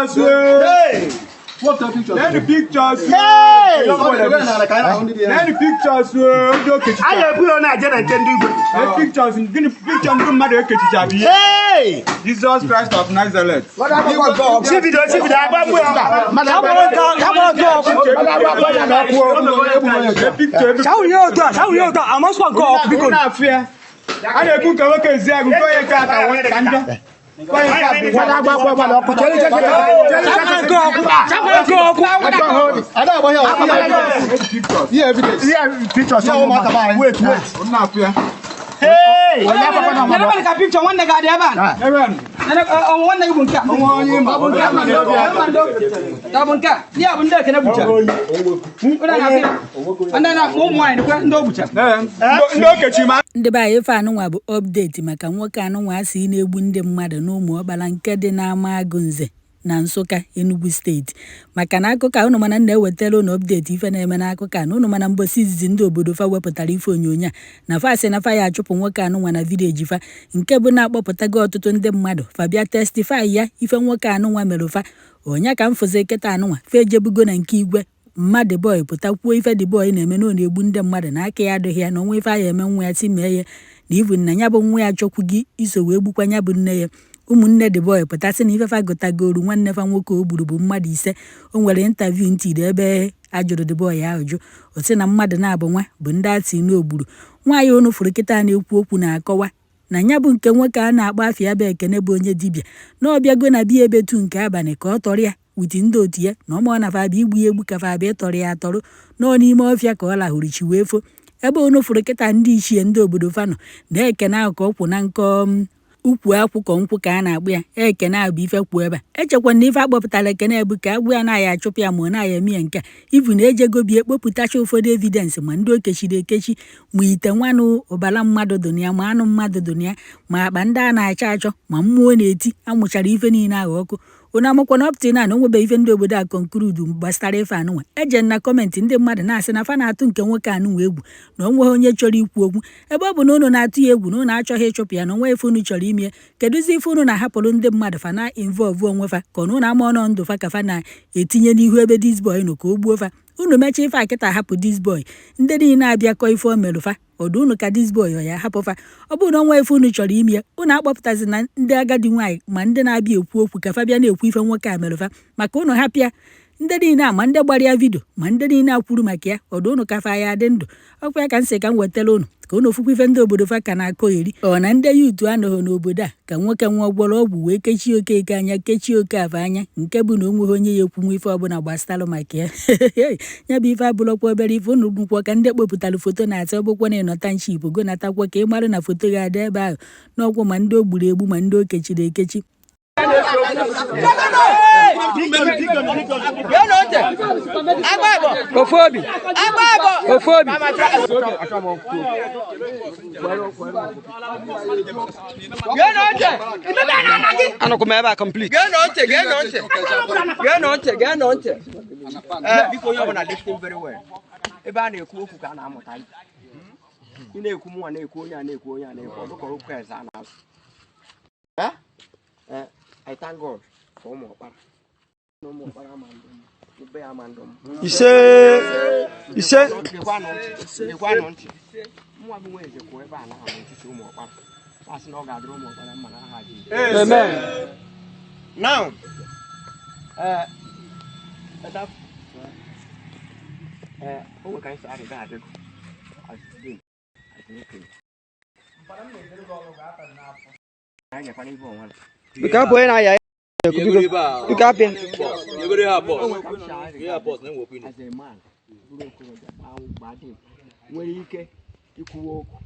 pictures. Hey! What the pictures? Then the pictures. Hey! Then the pictures. I have put on a jet and can do pictures in picture mother. Hey! Jesus Christ of Nazareth. What have you got? See video, see video. How you got? I must go because I don't think I can say I'm going to cut. I want to hey! Never picture one nigga there, man. One nigga bunka. Bunka. Yeah, bunka can and then I'm wine. No butcher. No catch you, man. The by if I know about update, my can work on one scene a windy mother no more, but I'm kidding Amagunze. Nansoka Enugu State. Makanako ka no mana na wetelo no update ife na eme na akụka no mana mbosizi ndị obodo fa wepụtara ife onyonya na fa sị na fa ya achụpụ nwoke anụ nwa na village fa nke bụ na akpọpụtago ọtụtụ ndị mmadụ fa bịa testify ya ife nwoke anụ nwa mere fa onya ka mfoze keta anụ nwa fa ejebugo na nke igwe mmadụ boy pụtakwuo ife dị boy na-eme no na-egbu ndị mmadụ na aka ya adịghị ya na onwe ife ya eme nwa ya ti mee ya na ivu na nya bụ nwa ya chọkwugi iso wee gbukwa nya bụ nne ya ụmụnne the boy pụtasị na ife fa gotagoru nwanne fa nwoke o gburu bụ mmadụ ise o nwere interview ntị ebe ajụrụ the boy ajụ o sị na mmadụ na-abụ nwa bụ ndị atị n'ogburu nwaanyị onu furu kịta na-ekwu okwu na-akọwa na nya bụ nke nwoke a na-akpọ afịa bụ Ekene bụ onye dibịa na ọbịago na bịa ebetu nke abalị ka ọ tọrọ ya witi ndị otu ya na ọmụ na fa bụ igbu ya egbu ka fa bụ ịtọrọ ya atọrọ nọ n'ime ọfịa ka ọ lahụrụ chi wee fo ebe onu furu kịta ndị ichie ndị obodo fanọ na Ekene ahụ ka ọ kwụ na nkọ ukwu akwụkwọ nkwụ ka a na-agbụ ya Ekene abụ ife kwuo ebe echekwa na ife akpọpụtara Ekene ebu ka agbụ ya na-aya achụpụ ya ma ọ na-aya eme nke ivu na ejegobie kpopụtacha ụfọdụ evidence ma ndị okechiri ekechi ma ite nwanụ ụbala mmadụ dunia ma anụ mmadụ dunia ma akpa ndị a na-achọ achọ ma mmụọ na-eti amụchara ife niile ahụ ọkụ ona amakwa na opti na onwebe ife ndị obodo a konkrudu gbasara ife anụnwa eje na kọmentị ndị mmadụ na-asị na fa na-atụ nke nwoke anụnwa egwu na onwe onye chọrọ ikwu okwu ebe ọ bụ na unu na-atụ ya egwu na unu achọghị ịchụpụ ya na onwe ife unu chọrọ ime kedụzi ife unu na-ahapụrụ ndị mmadụ fa na involve onwe fa ka unu na-ama ọnọ ndụ fa ka fa na-etinye n'ihu ebe this boy nọ ka o gbuo fa unu mecha ife akịta hapụ this boy ndị niile abịakọ ife o merụ fa ọdụ unu ka this boy ya hapụ fa ọ bụ na onwe ife unu chọrọ ime unu akpọpụtazi na ndị agadi nwaanyị ma ndị na-abịa ekwu okwu ka fa bịa na-ekwu ife nwoke a merụ fa maka unu hapịa ndị niile a ma ndị gbara ya vidio ma ndị niile akwuru maka ya ọdụ unu ka fa ya dị ndụ ọkwa ya ka nsị ka m wetara unu ka unu ofukwa ife ndị obodo fa ka na-akọ eri ọ na ndị yutu anọghị n'obodo a ka nwoke nwa gwọrọ ọgwụ wee kechie Okeke anya kechie Okafor anya nke bụ na onweghị onye ya ekwu ife ọbụla gbasalụ maka ya ya bụ ife abụrụkwa obere ife unu gwukwa ka ndị kpopụtara foto na-ata ọbụkwa na ịnọta nchip gonatakwa ka ị marụ na foto ga-adị ebe ahụ n'ọgwụ ma ndị o gburu egbu ma ndị o kechiri ekechi Ofobi. Ano kumeba complete. Genote. Because you want to listen very well. Eba na ekwu okwu ka na amụta. Ị na-ekwu mụ na-ekwu onye na-ekwu ọdụkọ okwu eza na. I thank God for umuokpara. No umuokpara amandom. Ube amandom. Ise. Ikwano nti. Mwa bụ nweze kwa ebe a na ha ntisi umuokpara. Asị na ọ ga-adịrị umuokpara mma na aha ji. Amen. Now, o ka nsi arị ga-adị. Bika boy na ya. Bika pin. You very hard boss. Yeah boss, na wo pin. As a man, buru ko ja bawo bade. Nwere ike ikwu okwu.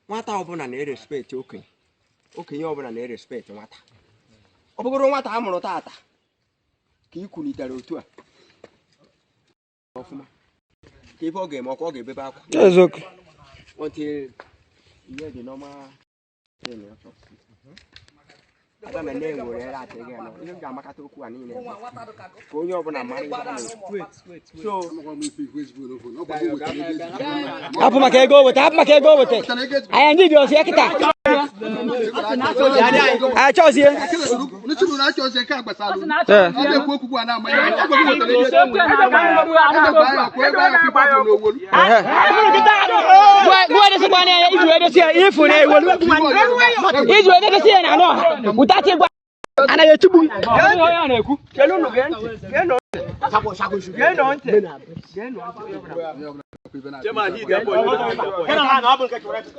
Nwata ọbụla na-respect okenye. Okenye ọbụla na-respect nwata. Ọ bụgoro nwata amụrụ tata ka ikwulitere otu a. Ọfụma. Ka ife ọ ga-eme ọ ga-ebebe akwa. Ezoke. Until you the normal thing. Ada me ne ngore ra te ge no. Ihe ga makata okwu ani ne. Ko onye ọbụla mara ihe. Wait. So Apu maka ego wete. I need your sekita. I chose here.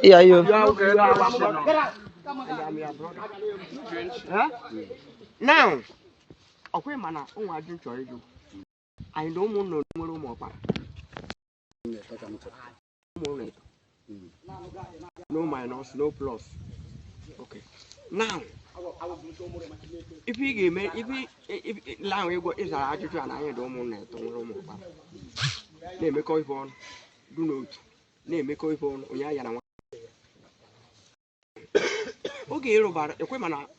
Yeah, you. Now, okay, man, I drink your ego. I don't want no more. No minus, no plus. Okay. Now, if he gave me, if Lang is our attitude and I don't want to name a coin phone, do not name a coin phone, Oyayana. Okay, Robert, equipment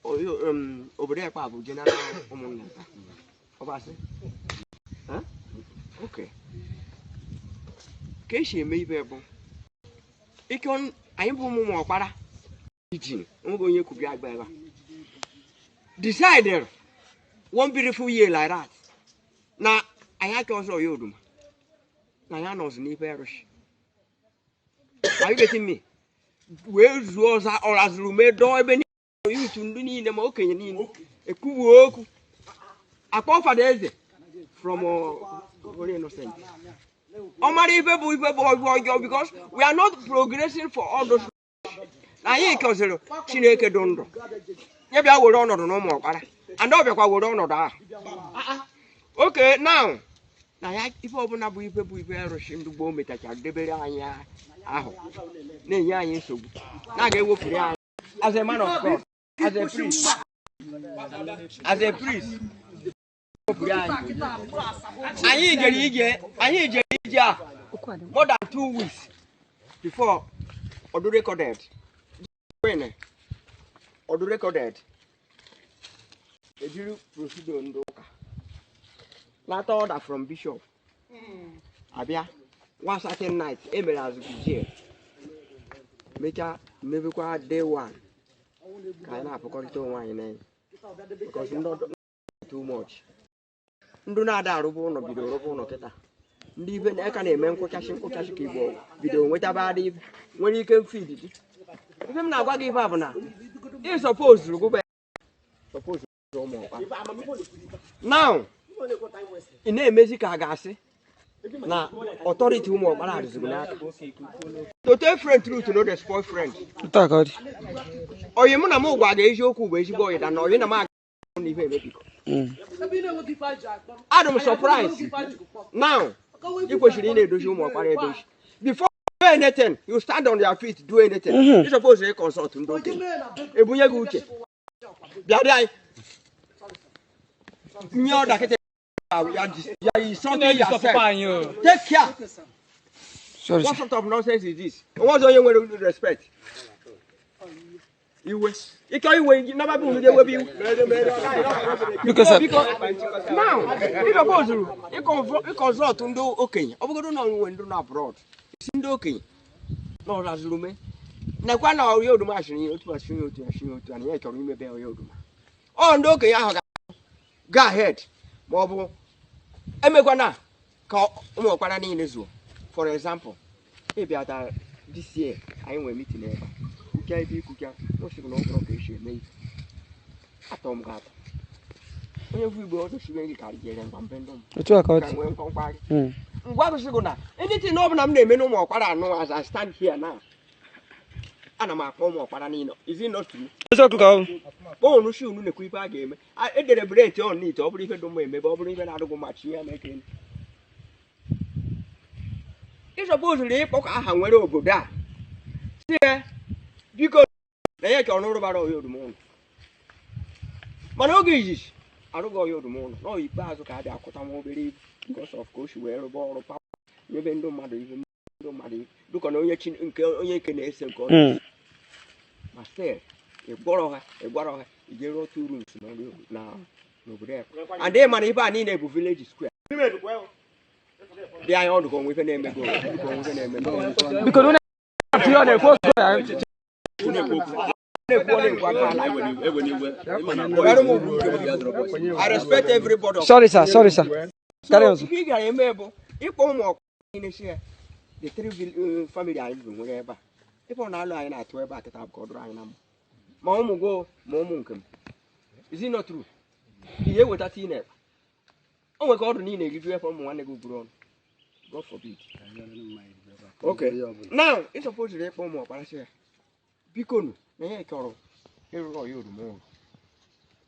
over there, Pablo, General of us. Huh? Okay. Casey may be able. It can I am more para. I'm going to be a decided 1 beautiful year like that. Now, I had also you. Now, I know the parish. Are you getting me? Where was I or as roommate door? You to need them okay in a cool a coffee days from innocent. Because we are not progressing for all those. I consider Chineke Dondo. Maybe I would honor no more, and I would honor that. Okay, now. Now, if I open up with people, we are rushing to bomb it at the Beria. So now they will pray as a man of God, as a priest. As a priest. I need more than 2 weeks before or do recorded. Or do recorded. If you proceed on Doka. Not order from Bishop. Abia, one certain night, Emil has been here. Maybe quite day 1. Can I have a control wine? Because not too much. Do not have a bone of video. Even I can name Kokashi keyboard video with a body when you can feed it. I'm not going to give up now. You're supposed to go back. Suppose to go more. Now, in a music, I now, authority more balance. To tell friend truth to know the spoil friend. Or you want to move by the issue of where you go and know in a mark. I'm surprised. Now, you should do more. Before you do anything, you stand on your feet, do anything. You suppose to consult and do it. If we are good, take care. What sort of nonsense is this? What's all you want to respect? You can't never be you. Because now, you consult and do okay. I'm going to know when you're abroad. It's okay. No, that's room. Now, when are you the machine? You to and you can remember you. Oh, okay. Go ahead. Bobo. Emegwana. Call umuokpara in Enugu. For example, maybe at this year, I will meet in Eva. Cookie, no, she will not procreate me. At home, God. When we go to Shimmy, carry and Pampendum. What was going on? Anything over them, they may no more. I know as I stand here now. And I'm a former Paranino. Is it not true? Oh, no, shoot, no, quick game. I did a break on it, or even don't make me, but even I don't go much here making. It's supposed to live, I have went over that. See, because they can know about all your moon. Manogis, I don't go your moon. No, you pass a card, I can't believe, because of course you wear a ball of power. You even don't matter, even don't matter. Look on your chin and kill your canace and call. Master, a borrower, you go 2 rooms now. Over there. And then money if I need a village square. They are all going with a name. Because I respect everybody. Sorry, sir. Carry on. The three family I live in wherever. If on our line at where back at our God right now. Mom go, Mom. Is it not true? Here with that in it. Oh my God, need a give from one go grown. God forbid. Okay. Now it's supposed to be for more, but I say, Picon, nay, Coro, here are you more.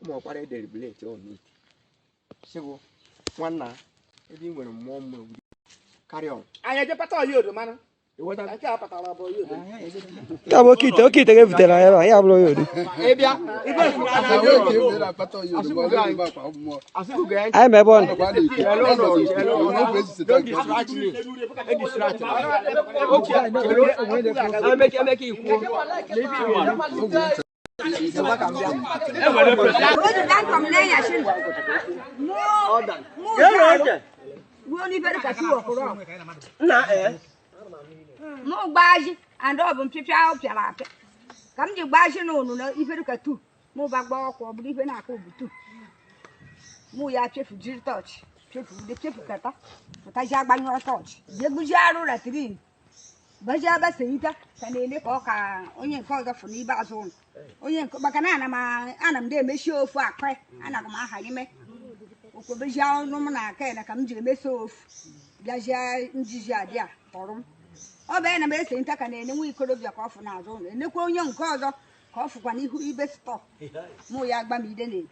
More party deliberate on it. So, one now, if you were more carry on. I had a patrol, you, man. What I can't about you. Cabo Kita gave the I have loyal. I'm a one. Don't distract me. I'll make you cool. Mo baji and obum pipi a opiara ape kam je baji no no iferu ka tu mo ba gba ko bu ife na ka obutu mo ya chefu jiri touch chefu kata ta ja gba nyo touch je gbuji aru la tri ba ja ba seita ka ne ko ka onye ko ga funi ba zo onye ko ba kana ana m de meshi ofu akwa ana ko ma ha ni me ko be ja no mo na ka na kam je meso ofu ja ja njiji ade a torum ọ bụ na m ese nta ka na-enwe ikorobịa ka ọ fụ n'azụ ụlọ enekwa onye nke ọzọ ka ọ fụkwa n'ihu ibe stọọ mụ ya gbamide na-edu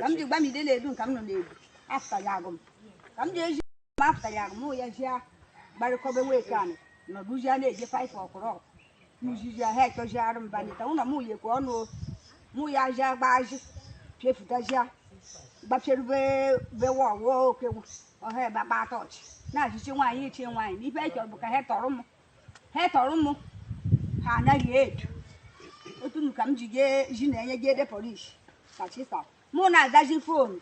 ka m ji gbamide na-edu nka m nọ na-edu afta ya agụ m ka m ji eji m afta ya agụ mụ ya jia gbarịkọbe weke anị nọdụjia na-eje 5 ọkụrọ mụjijia ha etoji arụ mbanịta ụlọ mụ yekwa ọnụ mụ ya jia gbaji piefutazia gbapierube bewa ọwụọ okenwu ọha ebe akpa tọọchị na-achịchi nwaanyị ichie nwaanyị n'ife echọrọ bụ ka ha tọrọ m ha anaghị edu otu ka m ji ji na-enye gị ede polish ka chisa mụ na-azaji fonu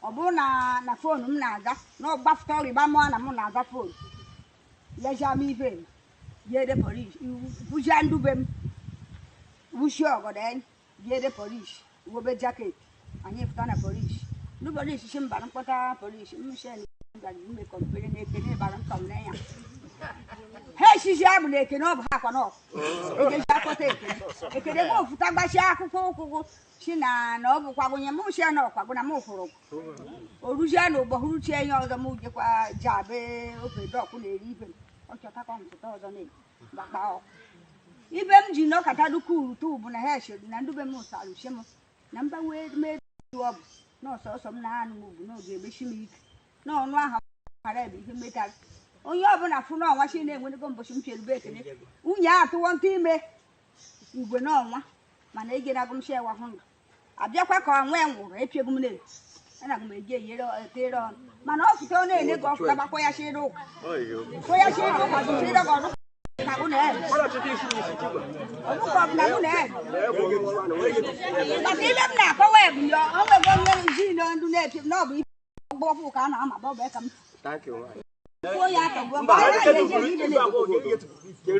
ọ bụrụ na fonu m na-aza na ọgbafụta ọrịba mụọ na mụ na-aza fonu leja m ibe gị ede polish bụjia ndube m wushi ọgọdọ gị ede polish wobe jaket anyị fụta na polish ndị polish shi mbara mkpọta polish mshen ime kọmpere na ekene bara mkpọm na ya he shishi abụ na ekene ọ bụ ha kwa n'ọkụ egeji akpọta ekene bụ ofuta gbachi akwụkwọ ụkwụkwụ chi na ọ bụkwa gụnye m shia na ọkwa gụna m ụkwụrụ orujia na ụgbọ hụrụ chi enye ọzọ m jekwa jabe ofe dọkụ na-eri ibe ọ chọtakwa mpụta ọzọ na-gbakpa ọkụ ibe m ji nọkọta dukwu urutu bụ na ha esheri na ndube m ụsalụchi m na mba wee mee ọ bụ na ọsọsọ m na anụ m ugwu n'oge emechi m ike n'ọnụ ahụ ghara ebe ihe metara onye ọbụla fụ n'ọnwa chi na-enwenego mbọchị m pierube ekene nwunye a atụwo nta ime igwe n'ọnwa mana egenago m shewa hụ ndụ abịakwa ka ọnwa nwụrụ epiego m na-ebu ana m eji etere ọnụ mana ọ fụta ọ na-enye gị ọfụta gbakwa ya shiri ụka kwo ya shiri ụka shiri gị ọdụ ka bụ na ebe ọbụkọ ọbụla bụ na ebe maka ibe m na-akọwa ebu ya o nwego onye ji na ndụ na-epi na ọ bụ ife ọgbọ ọfụ ka a na-ama bọbụ ka m kwuo ya aka gbuo mgbe a na-eje ibe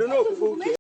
na-ekwu